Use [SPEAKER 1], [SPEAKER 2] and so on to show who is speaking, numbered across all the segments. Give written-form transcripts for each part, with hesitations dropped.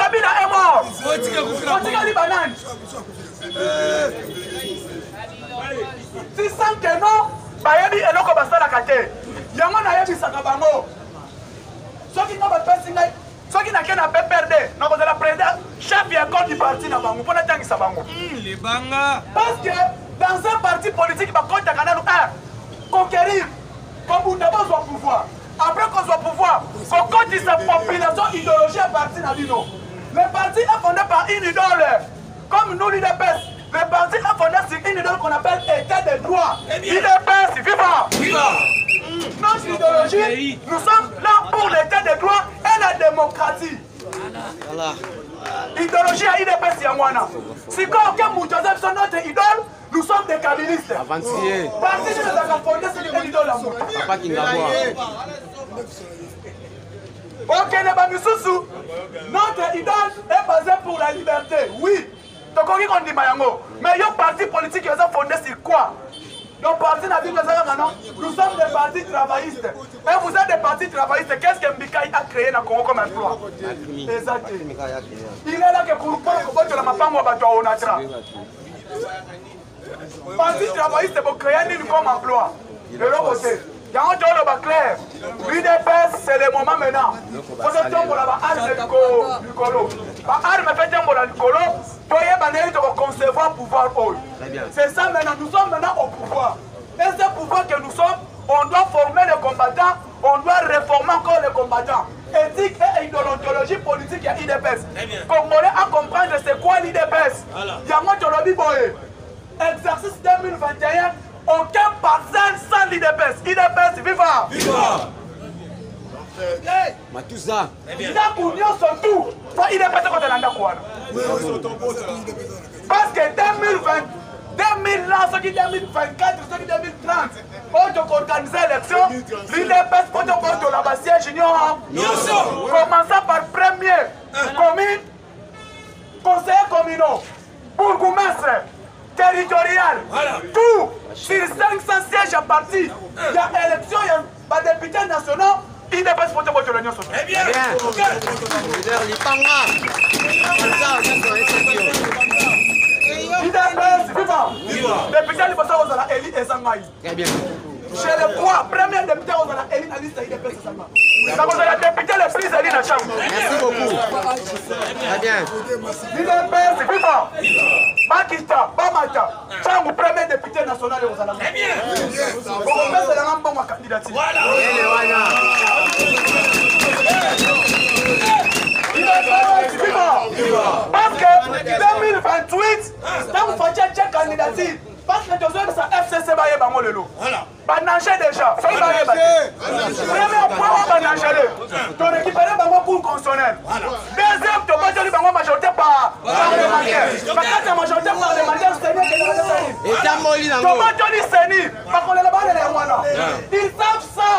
[SPEAKER 1] Kabila est mort. Otika li banane. Si sans que non, bayebi eloko basalaka te. Yango na yebisaka bango. Soki ngo bapesi ngai, soki na kena PPRD, na kozala président chef ya corps du parti na bango mpona tangisa bango.
[SPEAKER 2] Les banga.
[SPEAKER 1] Parce que dans un parti politique bakotaka nanu conquérir comme au pouvoir. Après qu'on soit au pouvoir, qu'on continue sa population idéologie à partir de l'INO. Le parti est fondé par une idole. Comme nous, l'IDPS, le parti est fondé sur une idole qu'on appelle État de droit. L'IDPS, viva! Viva! Notre idéologie, nous sommes là pour l'État de droit et la démocratie.
[SPEAKER 3] Voilà.
[SPEAKER 1] Idéologie à IDPS Yangwana. Si quelqu'un Joseph son notre idole, nous sommes des kabylistes.
[SPEAKER 3] Avancier.
[SPEAKER 1] Parti de la fondée, c'est l'idole à moi.
[SPEAKER 3] Papa Kingawa.
[SPEAKER 1] Ok, les Bamisusu, notre idole est basée pour la liberté. Oui. Donc on dit Mayango. Mais il y a un parti politique qui est fondé sur quoi? Nos partis nous sommes des partis travaillistes. Et vous êtes des partis travaillistes. Qu'est-ce que Mbikai a créé dans le Congo comme emploi? Exactement. Il est là que pour la mapango on a parti travailliste pour créer une comme emploi. De l'autre côté. Il y a un jour clair. L'UDPS, c'est le moment maintenant. Faut que tu aies la arme de Nicolo. La arme fait un la Nicolo. Tu as concevoir le pouvoir. C'est ça maintenant. Nous sommes maintenant au pouvoir. Et ce pouvoir que nous sommes, on doit former les combattants, on doit réformer encore les combattants. Éthique et idéologie politique et IDPS. Congolais à comprendre c'est quoi l'IDPS. Il y a un lobby boy. Exercice 2021. Aucun personne sans l'IDPS. IDPS, viva! Viva!
[SPEAKER 3] Matuza.
[SPEAKER 1] Surtout, IDPS parce que 2020, 2024, 2030, on doit organiser l'élection, l'IDPS pour la Bastia Junior. Commençons par premier, commune, conseiller communaux, bourgmestre, territorial, tout sur 500 sièges à partir. Il y a élection, il y a des députés nationaux, il n'est pas supporté pour l'Union sociale.
[SPEAKER 3] Bien. Député
[SPEAKER 1] Libosa aux Eli et Sangaï.
[SPEAKER 3] Très bien.
[SPEAKER 1] Chez les trois premiers députés aux Eli na liste IDPS Sangaï. Ça vous a député le plus élu dans la chambre.
[SPEAKER 3] Merci beaucoup. Très bien.
[SPEAKER 1] IDPS, viva! Makita, Bamata, chambre premier député national aux Eli. Très bien. Vous remettez la main pour ma candidature. Voilà. Parce que 2028, quand vous faites une candidature, parce que tu as FCC va y avoir le lot. Bananger déjà. Premier point, on va nager. Tu récupères le pour constitutionnel. Deuxième, tu vas dire que majorité parlementaire. Parce que la majorité parlementaire, c'est bien que tu ils savent ça.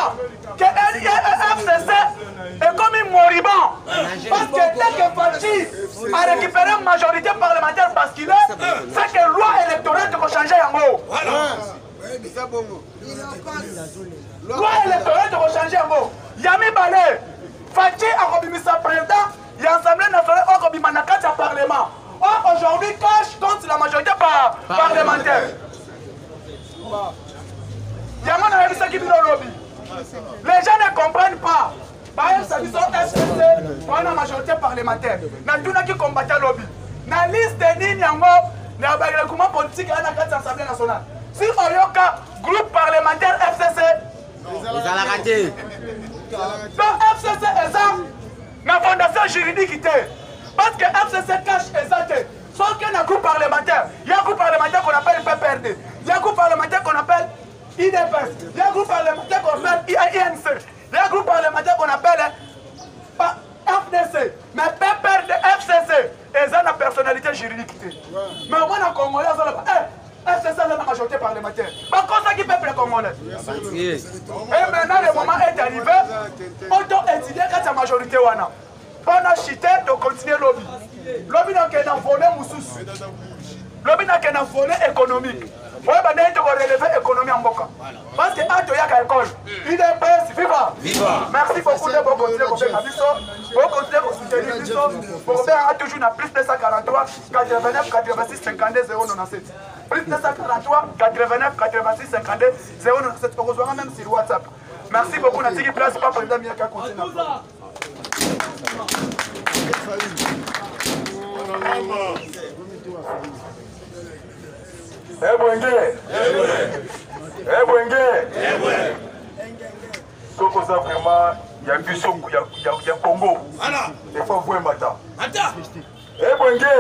[SPEAKER 1] Que FCC est comme un moribond. Parce que dès que Fati a récupéré une majorité parlementaire parce qu'il est, c'est que la loi électorale doit changer en haut. Loi électorale doit changer en haut. Yami Balé, Fati a remis sa président, il y a l'Assemblée nationale a remis Manakati au Parlement. Or, aujourd'hui, cache contre la majorité parlementaire. Yamana a vu ça qui vient au lobby. Les gens ne comprennent pas. Par exemple, FCC, on a une majorité parlementaire. Nous avons qui combattent le lobby. Dans la liste de Ninyango, nous avons le gouvernement politique à l'Assemblée nationale. Si on a un groupe parlementaire FCC,
[SPEAKER 3] ils ont raté.
[SPEAKER 1] Donc FCC est ça, la fondation juridique. Parce que FCC cache exactement. Sauf qu'il y a un groupe parlementaire. Il y a un groupe parlementaire qu'on appelle PPRD. Il y a un groupe parlementaire qu'on appelle IDPS. Il y a un groupe parlementaire qu'on appelle INC. Il y a un groupe parlementaire qu'on appelle FDC. Mais PPRD, FCC, ils ont la personnalité juridique. Mais au moins, en Congolais, ils ont la FCC a la majorité parlementaire. Par contre, ça qui peuple les Congolais. Et maintenant, le moment est arrivé. On doit étudier quand la majorité wana. Pendant chité, de continuer le lobby. Lobby n'a qu'un volé moussous. Lobby n'a qu'un volé économique. Ouais, bah, nous devons relever l'économie en Boka. Parce que quand tu as à l'école, il est prêt, viva. Merci beaucoup de vous continuer pour faire la mission. Vous continuez pour soutenir la mission. Pour faire toujours na plus 243 89 86 52 097. Plus 243 89 86 52 097. On rejoindra même sur WhatsApp. Merci beaucoup, Natiki Place, pas président Miaka continue. Eh Bwenge. Soko ça vraiment, il y a du son, il y a Congo. Il faut voir Mata. Eh Bwenge.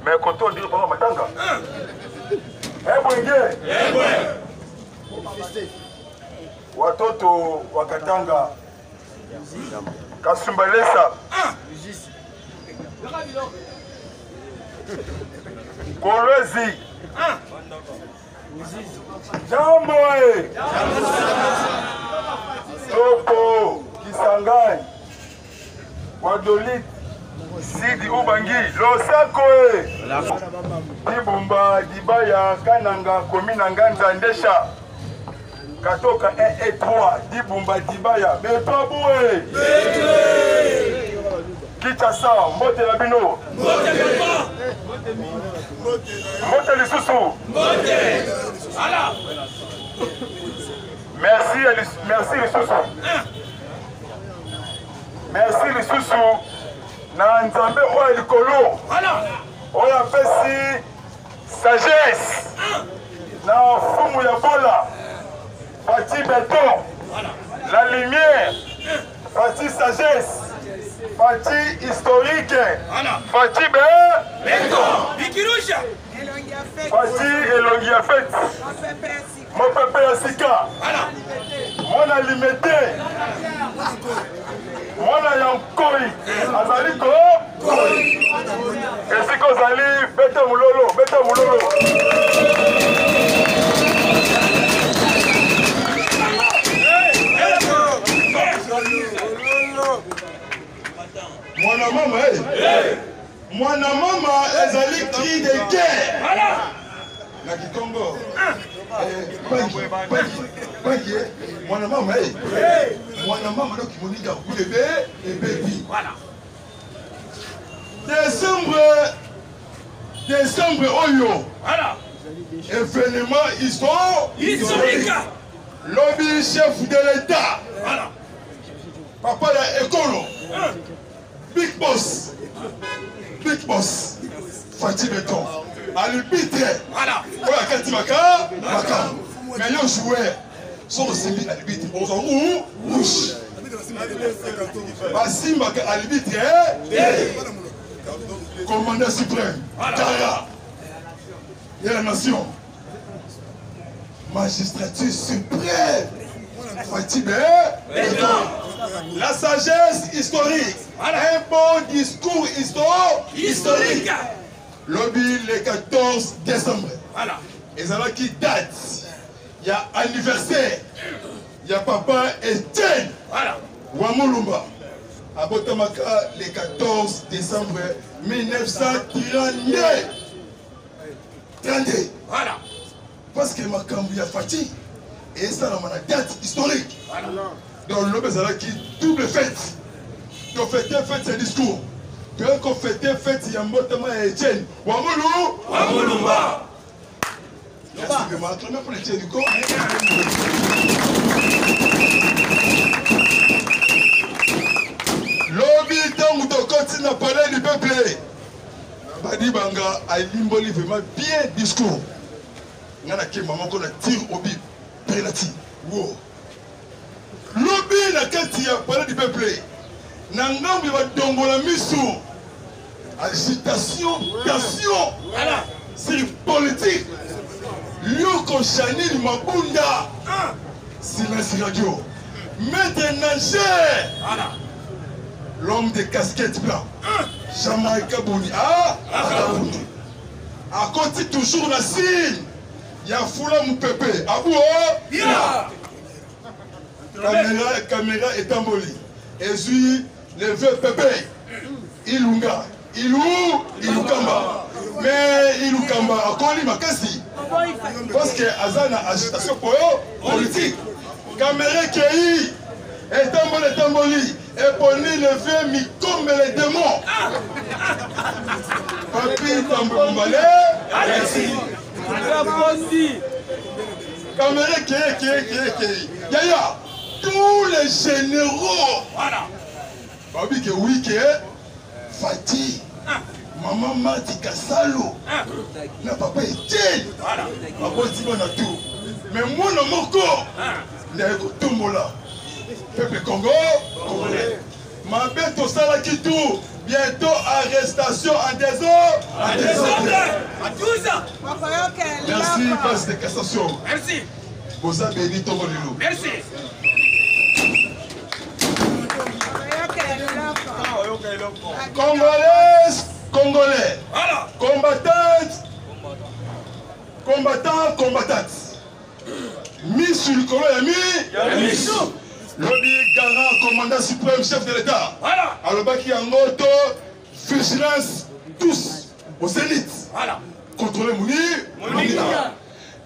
[SPEAKER 1] Mais quand on dit pas Matanga. Eh Bwenge. Watoto wakatanga Kasumbalesa Kolwezi Jambo Soko Kisangani Wadolit Sidi Ubangi Losako Dibumba Dibaya Kananga Komina Nganza Ndesha Katoka 1 et 3 Dibumba Dibaya Betoboué Kitasa Mbote Labino Mbote Lissousou Merci Lissousou Merci Lissousou Na Nzambe Oya Likolo Oya Pesi Sagesse Na Fumu ya Bola Fati béton, la lumière, Fati sagesse, Fati historique, Fati béton, Fati elongia fête, mon pépé Asika, mon alimité, mon ayankoi, Azaliko, et si qu'on zali, béton moulolo. Mwana mama ezali cri de guerre. Na Kikongo. Bangi. Mwana mama Mwana mama donc moniga boulebe et baby. Voilà. Décembre oyo. Voilà. Événement historique. Lobby chef de l'État. Voilà. Papa la écolo. Big boss, Fati Béton, à l'arbitre, voilà, mais les joueurs sont aussi à l'arbitre, on s'en rouge, Bassim à l'arbitre, commandant suprême, Kara, de la nation, magistrature suprême, Fati Béton. La sagesse historique, un bon discours historique. Lobby le 14 décembre. Voilà. Et ça là qui date. Il y a anniversaire. Il y a papa Etienne. Voilà. Wamulumba. À Botamaka le 14 décembre 1932. 32. Voilà. Parce que ma cambi a fati. Et ça là la date historique. Voilà. Donc l'homme est qui double fête. Donc fêter fête c'est discours. Donc qu'on fêter fête il y a motama et Etienne. Wamulumba. Merci de m'acclamer pour l'Etienne du corps. Lobby tant que continue à parler du peuple. Badi Banga a limboli vraiment bien discours. Nana qui maman qu'on a tiré au bib. Penalty. Wow. Lobby la kati a parlé du peuple. Nangambi va dongola miso. Agitation, tension. C'est politique. Lyoko Chanil Mabunda. Silence radio. Maître Nager. L'homme de casquette blanc. Jamaïca Bouni. À côté toujours la signe. Il y a Foula Moupépé. Abou. Caméra est emboli. Et puis, le vieux Pépé, Ilunga, Ilukamba. Mais Ilukamba, à Koli Makasi,
[SPEAKER 2] Parce que Azana agitation politique. Caméra qui est tamboli. Et Poli le vieux Mikombe les démons. Papi Tambombale. Caméra qui Yaya. Tous les généraux.
[SPEAKER 1] Voilà.
[SPEAKER 2] Papi que oui que Fatih. Maman Marti Kassalo. Na papa Etienne.
[SPEAKER 1] Voilà.
[SPEAKER 2] Papa Tiba na tout. Mais moi na moko. N'a ko tombola. Peuple Congo, Congolais. Ma bête au Salaki tout. Bientôt arrestation en désordre.
[SPEAKER 1] À 12 ans.
[SPEAKER 2] Merci, passe de cassation.
[SPEAKER 1] Merci.
[SPEAKER 2] Bosa béni Tongolilo.
[SPEAKER 1] Merci.
[SPEAKER 2] Congolaises, Congolais.
[SPEAKER 1] Voilà.
[SPEAKER 2] Combattantes, combattants, combattantes. Mis sur le colon et mis. Lobby, garant, commandant suprême, chef de l'État.
[SPEAKER 1] Voilà.
[SPEAKER 2] Alors, qui a moto, vigilance, tous au zénith.
[SPEAKER 1] Voilà.
[SPEAKER 2] Contrôler Mouni,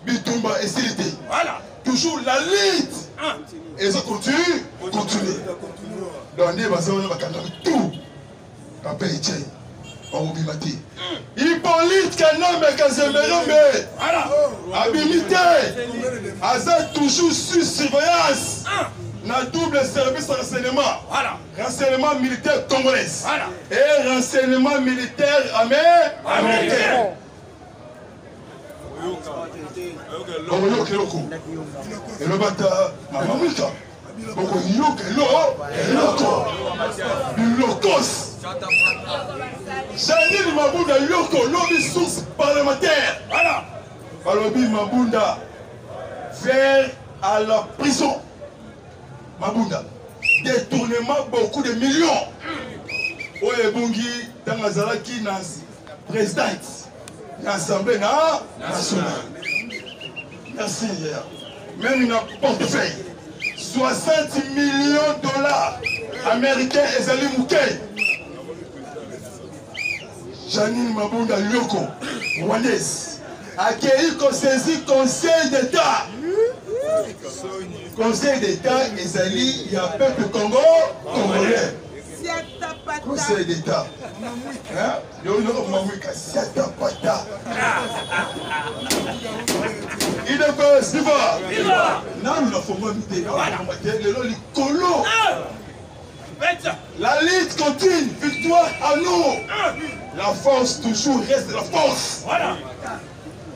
[SPEAKER 2] Bitumba et Silité.
[SPEAKER 1] Voilà.
[SPEAKER 2] Toujours la lutte. Et ça continue. Donc, on va tout. Papa Etienne, on va bimati. Hippolyte Kanombe Kazemberombe.
[SPEAKER 1] Voilà.
[SPEAKER 2] Abimité. Aza toujours sous surveillance. Na double service renseignement.
[SPEAKER 1] Voilà.
[SPEAKER 2] Renseignement militaire congolais.
[SPEAKER 1] Voilà.
[SPEAKER 2] Et renseignement militaire américain. Oyoke loko. Elobata mama mwika. Oko yoke loko. Locos. Janine Mabunda Yoko, lobby source parlementaire.
[SPEAKER 1] Voilà.
[SPEAKER 2] Lobby Mabunda vers à la prison. Mabunda, détournement beaucoup de millions. Oye Bungi, dans la Zalaki, présidente, l'Assemblée nationale. Merci. Même une portefeuille. 60 millions de dollars américains et Zali Mouké. Janine Mabunda Lyoko, Rwandaise, accueilli qu'on saisit Conseil d'État. Conseil d'État, Ezali, il y a un peuple congolais. Conseil d'État. Il est quoi, Siva? Non, nous n'avons pas la lutte continue, victoire à nous. La force toujours reste la force.
[SPEAKER 1] Voilà.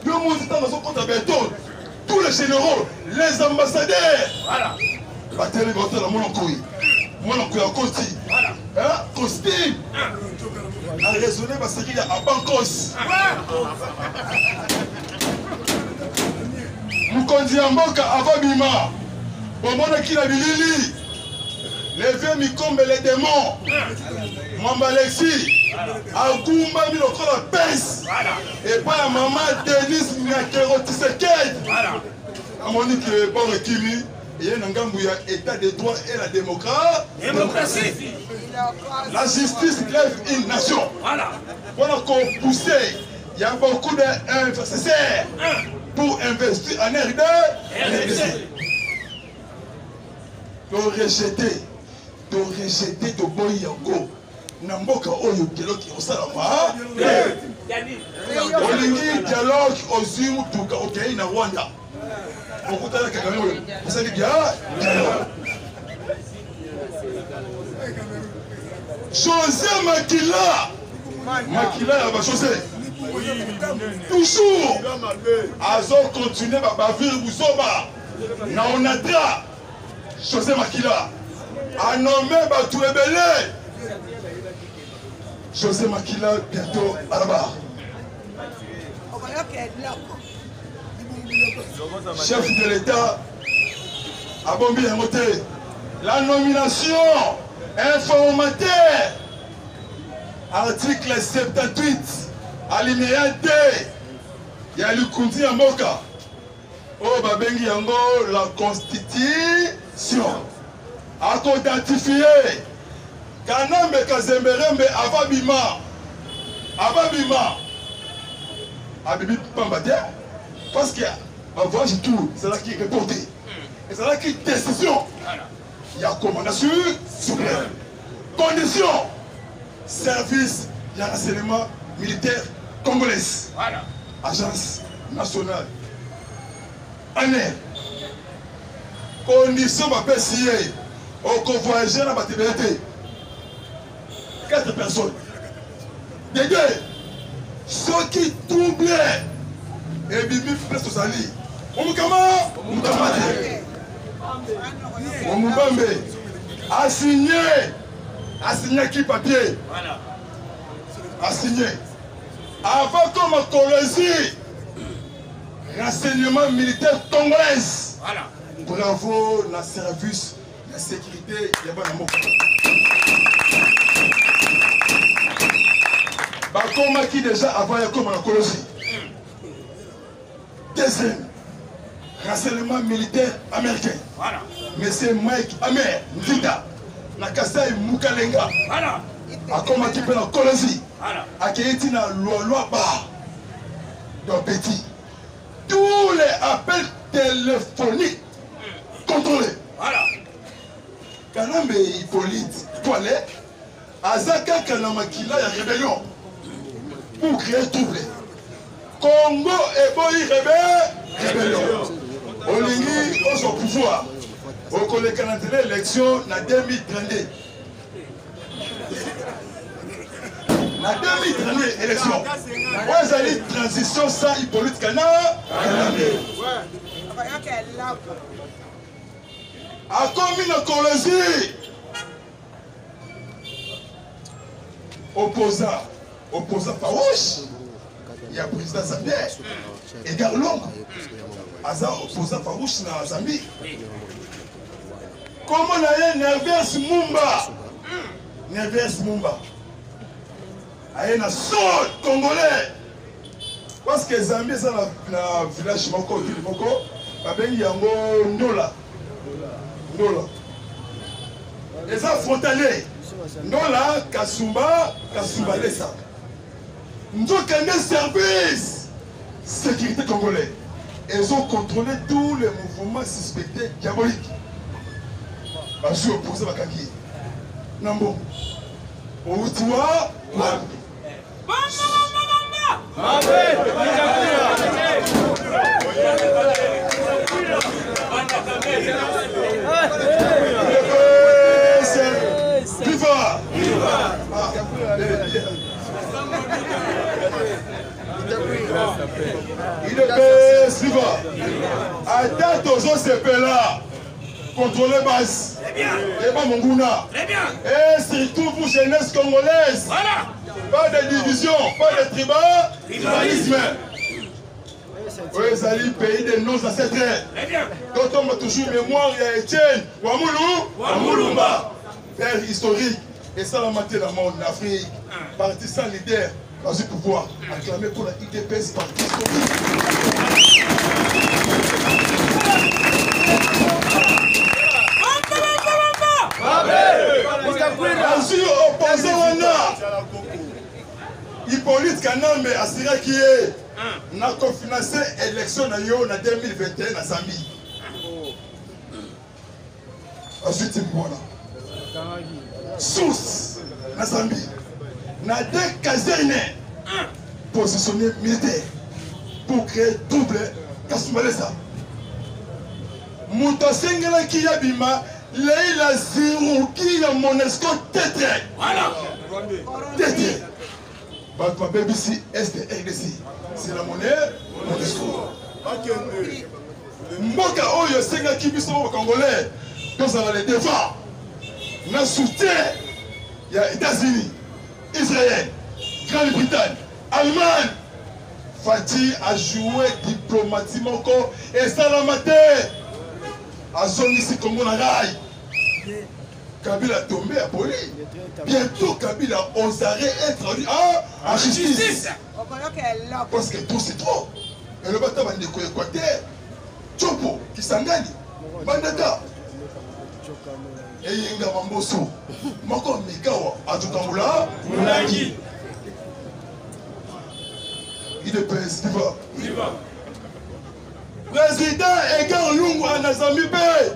[SPEAKER 2] Le monde est dans son compte à béton. Tous les généraux, les ambassadeurs.
[SPEAKER 1] Voilà.
[SPEAKER 2] Batele Gote la Monacoui. Monacoui à Koti.
[SPEAKER 1] Voilà.
[SPEAKER 2] Costume. A raisonné parce qu'il y a à Bankos. Mukondi Amboka Avabima. Bomona Kila Bilili. Les vieux Mikombe les démons. Mamba Alexis. Agumba Milokola Pence. Et pas la maman Denise Nyakero Tiseked.
[SPEAKER 1] Voilà.
[SPEAKER 2] À mon dit que bon Kimi, il y a un gambouya état de droit et la démocratie. La justice lève une nation.
[SPEAKER 1] Voilà.
[SPEAKER 2] Voilà qu'on pousse. Il y a beaucoup d'investisseurs pour investir en RD. De rejeter de Boyango. Namboka Oyo Dialogue au Salama. Olingi dialogue aux Zimutuka au Kenya na Rwanda. Beaucoup de Kagame, vous savez bien. José Makila a José. Toujours. Azo continuer à vivre Boussoba. Na onatra. José Makila a nommé Batou Ebele. José Makila bientôt à la barre. Chef de l'État a bombé un côté. La nomination informateur. Article 78, alinéa 2. Il y a le Kundi Amboka. Oh, Babengi Yango, la Constitution. A identifié. Kanambe Kazemberembe Avabima. Abibi Pambadia. Parce que avant j'ai tout, c'est là qui est reporté. Et c'est là qui est décision. Il y a commandation suprême. Condition. Service de renseignement militaire congolais. Voilà. Agence nationale. Année. Condition m'appelle CIA. Au voyager dans la TBT. 4 personnes. Des deux. Ceux qui troublaient. Et Bibi presque aux alliés. Omubambe a signé qui papier. Voilà. A signé. Avant comme Colosie, renseignement militaire congolais. Voilà. Bravo, la service, la sécurité, il y a pas d'amour. Bakoma qui déjà avant comme la Colosie. Deuxième, renseignement militaire américain. Voilà. Monsieur Mike Amer, Ndida, Nakasai Mukalenga. Voilà. Akoma qui peut la Colosie. Voilà. Akéti na loi ba. Donc petit. Tous les appels téléphoniques contrôlés. Voilà. Kanambe Hippolyte, Toilette, Azaka Kanamakila, il y a rébellion. Pour créer trouble. Congo et Boy rébellion. Olingi au son pouvoir. Au collègue canadien élection en 2032. En 2032 élection. Vous avez une transition sans Hippolyte Kana. A commis la Colosie. Opposant farouche. Il y a président Zambie. Edgar Long. Aza opposant farouche na Zambie. Comment on a Nervous Mumba? Nervous Mumba. Il y a un sol congolais. Parce que Zambie, c'est un village moko, ville moko. Il y a un Ndola. Les frontaliers. Ndola, Kasumba, Lesa. Nous avons un service sécurité congolais. Ils ont contrôlé tous les mouvements suspectés diaboliques. Je suis opposé à Kaki. Nambo. Outiwa. Viva! Il est suivant. À date aux OCP là, contrôler base. Et pas mon gouna. Et surtout pour jeunesse congolaise. Voilà. Pas de division, pas de tribalisme. Oui, c'est le pays des nos ancêtres. Quand on a toujours mémoire, il y a Etienne, Wamulumba, père historique. Et ça, la moitié de la monde en Afrique, partisan leader dans ce pouvoir, acclamé pour la IDPS parti historique. Opposé Hippolyte Kanambe assuré qui est n'a cofinancé l'élection en 2021 à Zambie. Ensuite, voilà. Source na Zambie. N'a deux casernes positionnés militaires pour créer double Kasumalesa. Moutosengela qui yabima. Leila Zirou qui est mon escorte tétré. Voilà. Tétré. Bakma BBC SDRDC. C'est la monnaie, mon discours. Mboka Oyo Senga qui sont au Congolais. Donc ça va les défendre. Dans soutien, il y a États-Unis, Israël, Grande-Bretagne, Allemagne. Fatih a joué diplomatiquement et ça l'a maté. À zone ici, Congo na rail. Kabila tombé à Poli. Bientôt, Kabila oserait être en justice. Parce que tout c'est trop. Et le bâtiment de Équateur, Chopo, Kisangani, Bandata. Et Yenga Mamboso, Moko Mikawa, Atukamula, Moulagi. Il est PS, viva. Président Edgar Lungu Anazami Bay.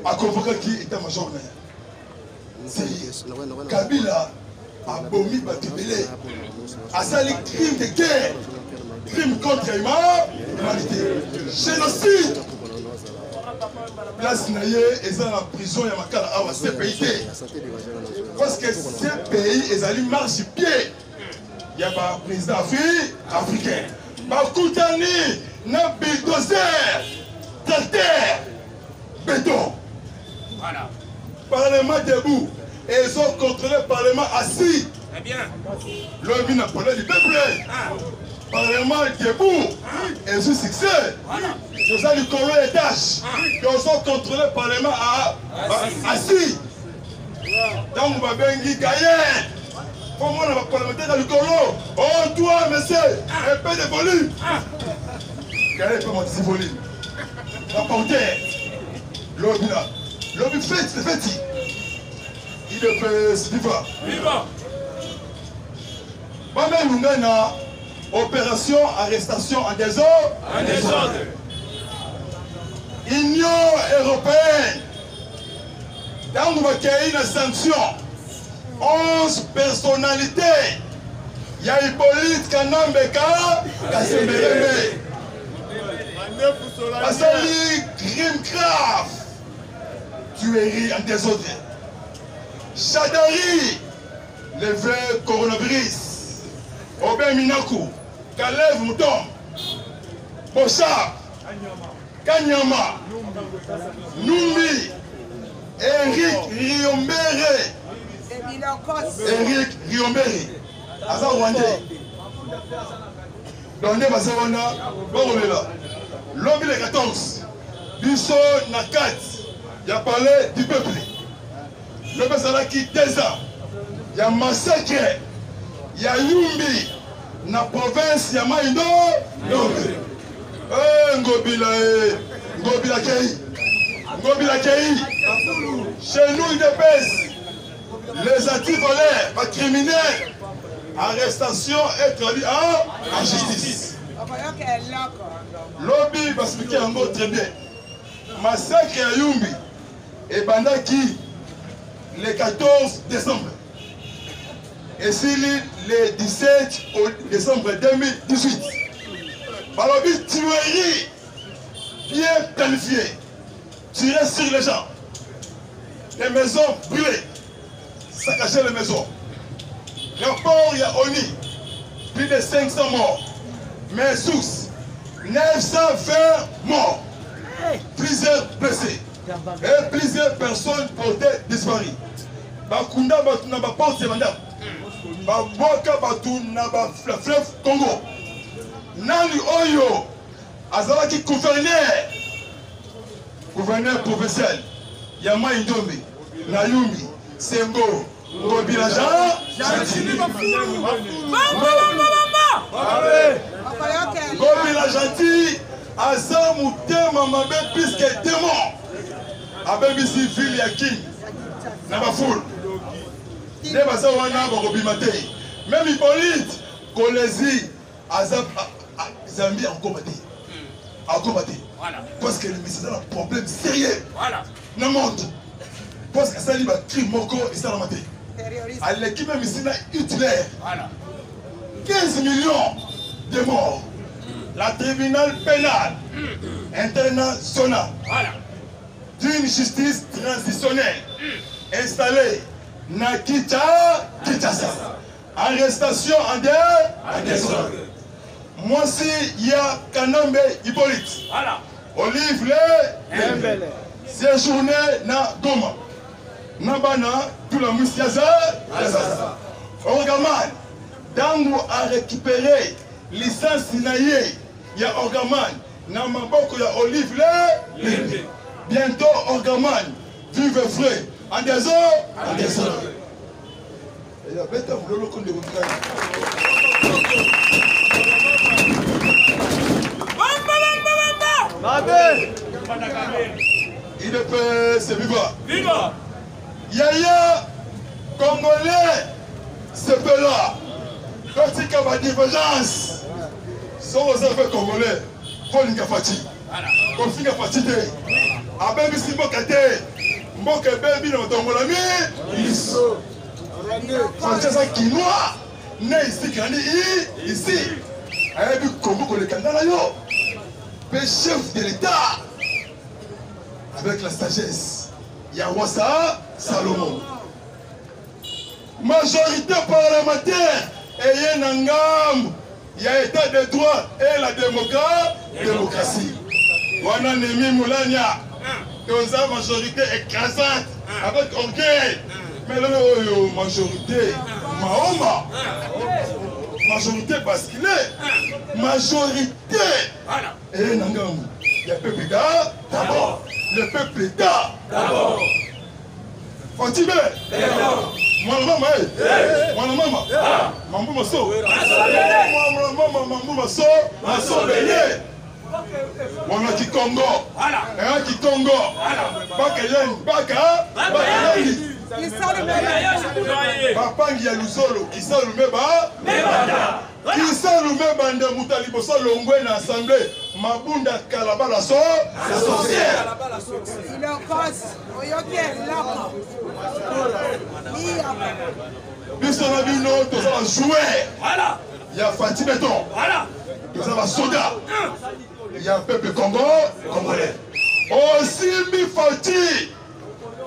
[SPEAKER 2] A convoqué qui était major. Kabila a bomi Batibélé. A sali crime de guerre. Crime contre l'humanité. Génocide. Place Naye est dans la prison, il y a Makala Awa, CPIT. Parce que ces pays, ils allaient marcher pied. Il y a un président africain. Bakoutani, na bulldozer, tracteur, béton.
[SPEAKER 1] Voilà.
[SPEAKER 2] Parlement debout. Et ils ont contrôlé le Parlement assis.
[SPEAKER 1] Très bien.
[SPEAKER 2] L'homme n'a pas du peuple. Parlement debout. Et sous succès.
[SPEAKER 1] Voilà.
[SPEAKER 2] Nous allons contrôler les tâches. Ils ont contrôlé le Parlement assis. Donc, on va bien dire Gaïen. Comment on va parlementaire dans le colo? Oh, toi, monsieur, un peu de volume. Gaïen peut monter ce volume. Rapporteur. L'homme là. L'homme fait, c'est fait. Il est fait, viva.
[SPEAKER 1] Viva.
[SPEAKER 2] Moi-même, nous avons opération arrestation en désordre.
[SPEAKER 1] Un désordre.
[SPEAKER 2] Union européenne. Dans une sanction, 11 personnalités. Il y a Hippolyte Kanambeka, Kassemereme. Passali, crime grave. Tuerie en désordre. Chadari, le vrai coronavirus. Obé Minaku, Kalev Mouton, Bocha, Kanyama, Numbi, Eric Riombere. Eric Riombere. Asa Rwandais. Donnez ma savana, bon là. L'homme le 14. Bisso Nakat. Il a parlé du peuple. Le Bazala qui 2 ans. Il y a massacre. Il y a Yumbi. Dans la province, il y a Maïno. Ngobila Kei. Ngobila Kei. Chez nous, il dépêche. Les anti-voleurs, pas criminels. Arrestation et traduit en justice. Lobby va expliquer un mot très bien. Massacre à Yumbi. Et Bandaki, le 14 décembre. Et si le 17 décembre 2018. Balobi tuerie bien planifiée. Tirer sur les gens. Les maisons brûlées. Saccager les maisons. Rapport, il y a ONI. Plus de 500 morts. Mais sous 920 morts. Plusieurs blessés. Et plusieurs personnes portées disparues. Bakunda batu na ba porte mandam. Baboka batu na ba fleuve Congo. Nani Oyo azalaki gouverneur provincial. Yama Indombi, Nayumi, Sengo, Ngobila Gentil. Ngobila Gentil, Asa Moutema Mabe puisque démon. Abebisi ville Yakin, Nabafoul. Nebasa wana bakobimate. Même Hippolyte, Kolezi, Azab, Zambie en combatté. En combatté.
[SPEAKER 1] Voilà.
[SPEAKER 2] Parce que le message a un problème sérieux.
[SPEAKER 1] Voilà.
[SPEAKER 2] Dans le monde. Parce que ça, il va crier Moko et ça l'a maté. À l'équipe même ici, Hitler.
[SPEAKER 1] Voilà.
[SPEAKER 2] 15 millions de morts. La tribunal pénale internationale.
[SPEAKER 1] Voilà.
[SPEAKER 2] D'une justice transitionnelle installée na Kinshasa. Arrestation en désordre. Moi aussi, il y a Kanambe Hippolyte.
[SPEAKER 1] Voilà.
[SPEAKER 2] Olive le séjourné na Goma. Nabana, tout la moussiaza. Orgaman, Dango a récupéré licence Sinaye. Il y a Orgaman. Namaboko, il y a Olive le. Bientôt, Orgaman, vive frais. En désordre. En désordre. Il y a bête à vous le compte de votre il est c'est vivant.
[SPEAKER 1] Viva.
[SPEAKER 2] Yaya, Congolais, c'est peu là. Quand il y a une divergence, sont aux affaires congolais. kolinga fati kofinga fati te abebisi mboka te mboka ebebi na otongola miso fati aza kinois ne ici grandi ici ayebi Congo koleka nga na yo pe chef de l'état avec la sagesse Yawasa Salomon majorité parlementaire et Nangam il y a état de droit et la démocratie wana Nemi Moulania dans la majorité écrasante avec orgueil mais là majorité Mahoma majorité basculée majorité et Nangam il y a peuple d'abord le peuple d'abord Fatime Mwana mama mambu maso mambu maso beye wana Kikongo Kikongo baka bapangi ya Luzolo kisalumeba nde muta liboso longwe na assemblée mabunda kalabala so sorcière biso na bino tozala joueur ya Fati Beton tozala soda ya peuple congolais osimbi Fati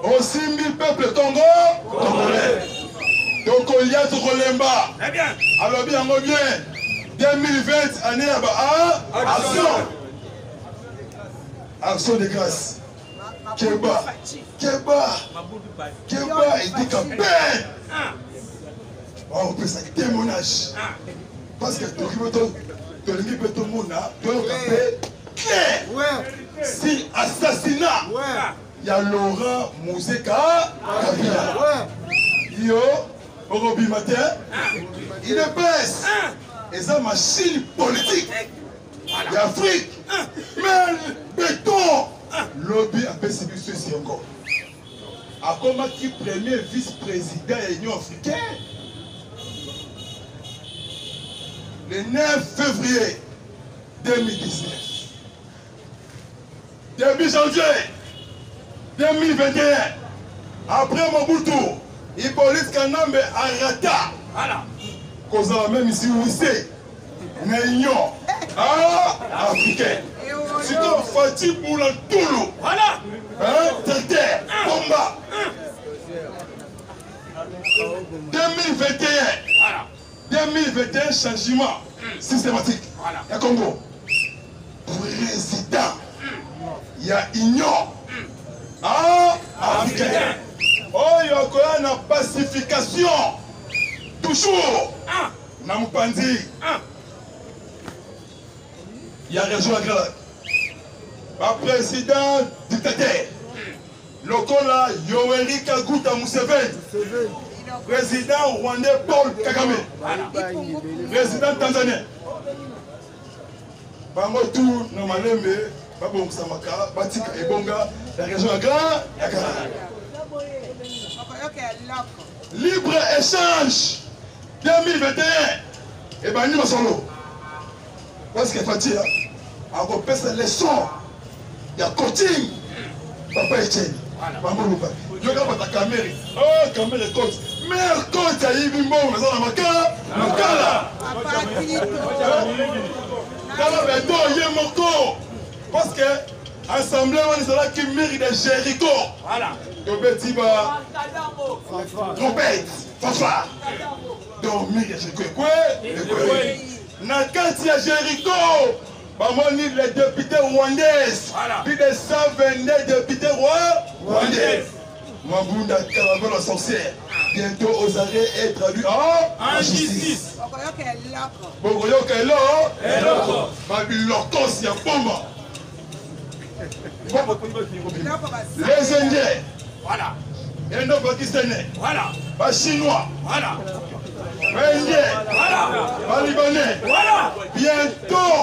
[SPEAKER 2] osimbi peuple congolais tokolia tokolemba alobi yango bien 2020 année ya ba action de grâce Keba etika peine on peut ça témoignage parce que tolingi pe tomona toyoka pe clair si assassinat ya Laurent Museka Kabila yo Orobi matin il est baisse et ça machine politique d'Afrique mais béton lobby a fait ceci encore a combattu premier vice-président de l'Union africaine le 9 février 2019 début janvier 2021 après Mobutu Hippolyte Kanambe arrêta cause la même ici où c'est l'Union africaine. C'est comme Fati pour la Toulou. Voilà. Terre, combat. 2021, changement systématique. Il y a Congo. Président. Il y a Union africaine. Oh, il y a une pacification. Toujours. Nampandi. Il y a région agricole. Le président dictateur. Lokola Yoweri Kaguta Museveni. Président rwandais Paul Kagame. Président tanzanien. Bango tout normalement Babong Samaka, Batika Ebonga, la région agricole. Libre échange 2021 et ben nous solo parce que Fati a coupé ses leçons il y a coaching papa Etienne maman Lupa yo ga bata caméra oh caméra coach mais coach a yibi mbongo na zona makala kala beto ye moko parce que assemblée on est qui mérite de Jéricho voilà Tobeti ba trompette fanfare donc mérite Jéricho na kati ya Jéricho bamoni les députés rwandais plus de 122 députés rwandais Mabunda Caravelle la sorcière bientôt oserait être traduit en justice Bogoyoka eloko babilokos ya bomba les Indiens, voilà, les Indo-Pakistanais, voilà, les Chinois, voilà, les Indiens, voilà, les Libanais, voilà, bientôt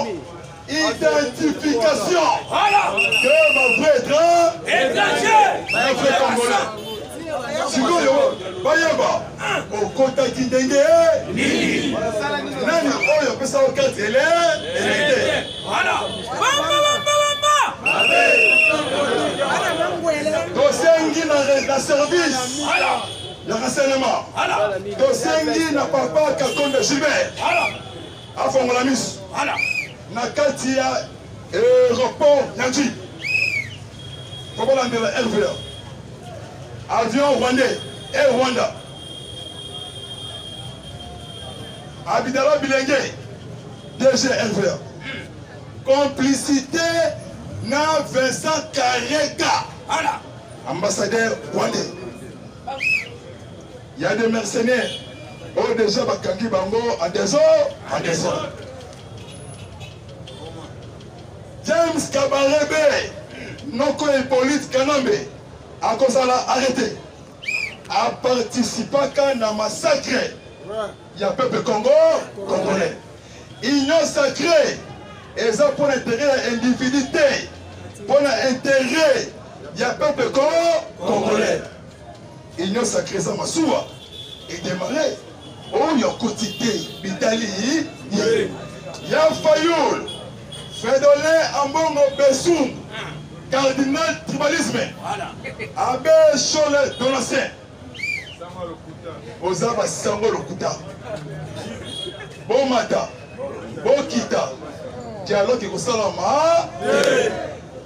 [SPEAKER 2] identification, voilà, que va être étranger, congolais. Sikoyo, bayamba, au contact d'Indenge, nani oyo pesa au 4 élèves, voilà. na service ya renseignement tosengi na papa Katonda Gilbert afongola miso na kati ya aéroport Nyanji kobolandela RVA avion rwandais Air Rwanda Abidala Bilenge DG RVA complicité na Vincent Kareka ambassadeur rwandais. Il y a des mercenaires oh déjà bakangi bango à des heures. James Kabarebe Noko Hippolyte Kanambe a kozala arrêté a participé à un massacre. Il y a peuple congolais. Union sacrée et ça pour l'intérêt individualité pour l'intérêt il y a peuple congolais. Union sacrée ça masuwa et démarré oh il y a quotidien Bitali il y a Fayoul Fedolin Ambongo Bessou cardinal tribalisme Abbé Cholet Donatien Ozaba Sango Lokuta Bomata Bokita dialogue ekosalama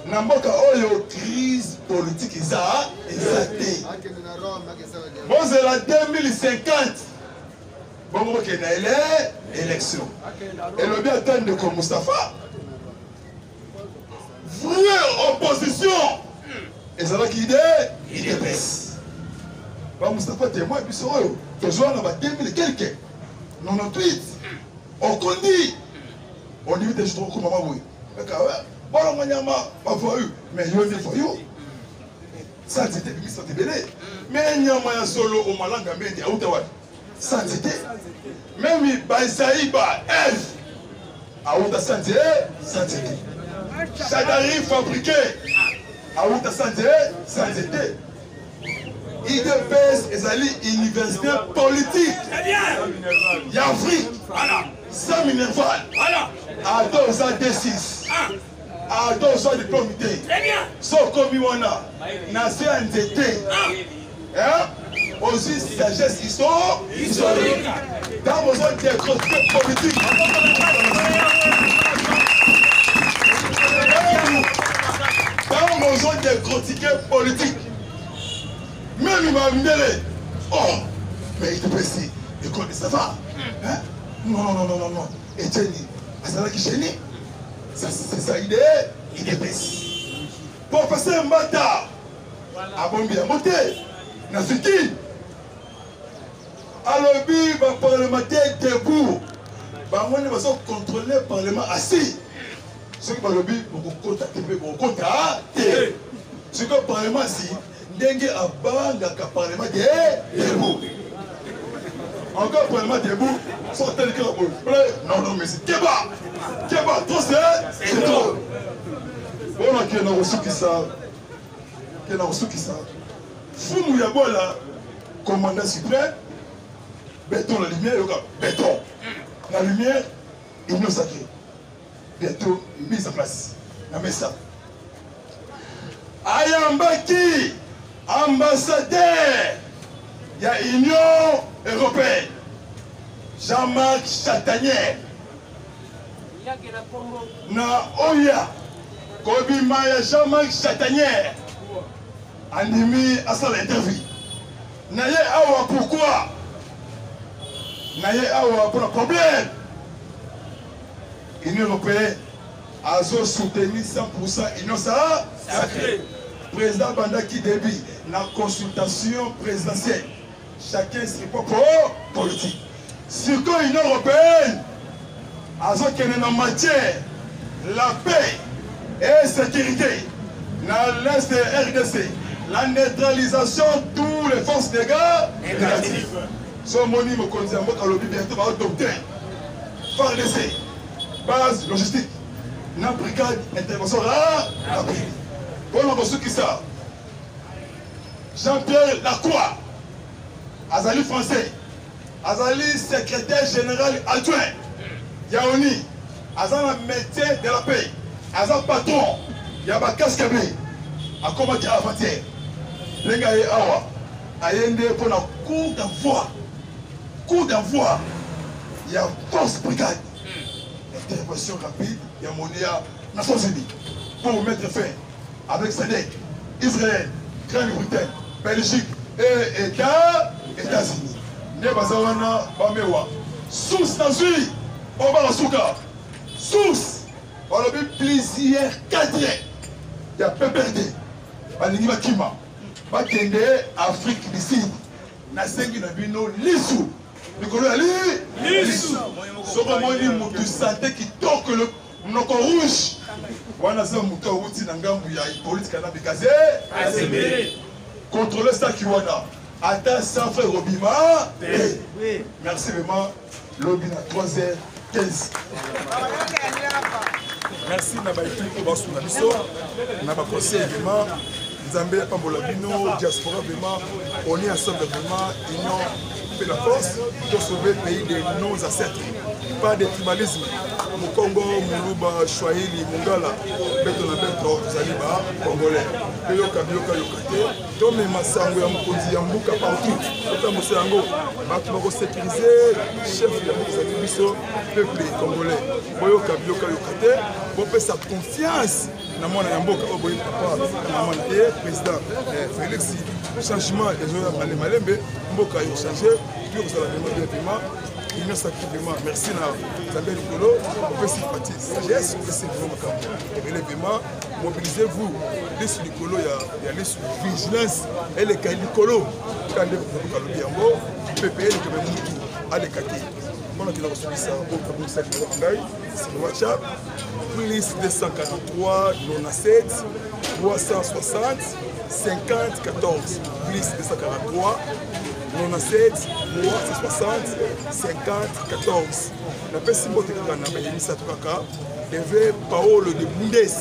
[SPEAKER 2] na mboka oyo crise politique eza te bozela 2050 bongo bokende na élection elobi ata ndeko Moustapha vraie opposition ezalaki idps ba Moustapha témoin biso oyo tozwa na ba 2000 quelque 98 okondi on dit que je trouve que maman oui. Bon, on y a ma voix, mais il y a une voix. Ça, c'était bien, ça c'était bien. Mais il y a un solo au Malanga, mais il y a Outawa. Ça, c'était. Même il y a Saïba, F. À Outa Santé, ça c'était. Chadari fabriqué. À Outa Santé, ça c'était. IDPS et Zali, université politique. Il y a Afrique. Ça minerval. À 2 ans D6. À 2 ans de diplômité. Sauf comme il y en a. Nassé en été. Aussi sagesse historique. Dans besoin de critiques politiques. Dans besoin de critiques politiques. Même il m'a amené. Oh, mais il te précise. Il connaît ça va. Non. Etienne, Asala Kisheni, c'est ça idée, il est baisse. Professeur Mbata, Abombi a monté, Nasuki. Alors, le parlementaire debout, on va contrôler le parlement assis. Ce qui va le but, on va contacter. Ce que le parlement assis, dengue à banga le parlement debout. Encore le parlement debout, sortez le cœur. Non, mais c'est Kéba, trop c'est trop. On a qui n'a reçu qui ça. Foumou Yabola, commandant suprême, béton la lumière, béton. La lumière, il nous sacré. Bientôt, mise en place. La messa. Ayambaki, ambassadeur, il y a Union européenne. Jean-Marc Chatanier. Na Oya. Kobimaya Jean-Marc Chatanier. Animi à ça l'interview. Naye awa pourquoi? Naye awa pour un problème. Union européenne a soutenu 100% Union sacrée. Président Bandaki Déby, la consultation présidentielle. Chacun ses propres politiques. Sur l'Union européenne, a en matière la paix et la sécurité dans l'est de RDC, la neutralisation de toutes les forces de guerre négatives. Ce monime au continent, bientôt va adopter FARDC, base logistique, la brigade intervention rapide. Pour ceux qui savent, Jean-Pierre Lacroix, Azali français, Azali secrétaire général adjoint, Yaoni, Azali métier de la paix, Azali patron, Yaba Kaskabé, à combattre à la frontière. Lenga ye awa. Ayende pour la cour d'envoi. Cour d'envoi. Il y a force brigade. Intervention rapide. Il y a Monia, Nations Unies. Pour mettre fin avec SADC, Israël, Grande-Bretagne, Belgique et États-Unis. Ne bazawana bamewa. Sous nazui, Obarasuka. Sous, on a vu plusieurs cadres. Il y a PPRD, Balingi Bakima, Bakende, Afrique du Sud. Nasengi Nabino, Lissou. Nicolas Ali, Lissou. Sokomoni Moutou Santé qui toque le Noko Rouge. Wana za Moutou Outi Nangambu ya Hippolyte Kanabe Kazé. Contrôler ça qui wana. Attends, sans frère Robima. Merci vraiment. Lobby à 3h15.
[SPEAKER 4] Merci na ba équipe ko basu na biso na ba conseil vraiment Nzambe pambola bino diaspora vraiment on est ensemble vraiment union fait la force pour sauver le pays de nos ancêtres pas de tribalisme Mukongo Muluba Swahili Mungala beto na beto zaliba congolais yoka yokate to me masango ya mokonzi ya mbuka partout to mosango bato bako sécuriser chef de la biso peuple congolais boyoka yokate pour sa confiance dans mon mboka oboyi papa na mona et président Félix changement des gens malembe mboka yo changer puis vous allez vraiment union sacrément merci na Zambé Likolo pour sympathie sagesse et c'est vraiment vraiment mobilisez-vous les Likolo il y a les vigilance et les cas Likolo quand vous kalobi yango PPL que même tout à les kaki on a qui a reçu ça au Kabou c'est le WhatsApp plus 243 97 360 50 14 plus 243 97 360 50 14 la personne qui a mis ça devait Paolo de Bundes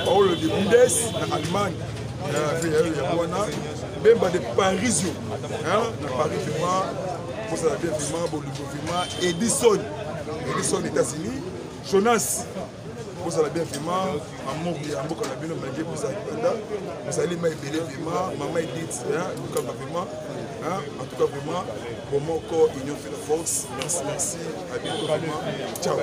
[SPEAKER 4] Paolo de Bundes en Allemagne même de Parisio na Paris vraiment vous avez bien vraiment Edison États-Unis Jonas vous allez bien vraiment amour ya mboka na bino malgré vous allez m'aider vraiment maman Edith comme vraiment en tout cas vraiment pour mon corps union fait la force merci à bientôt vraiment ciao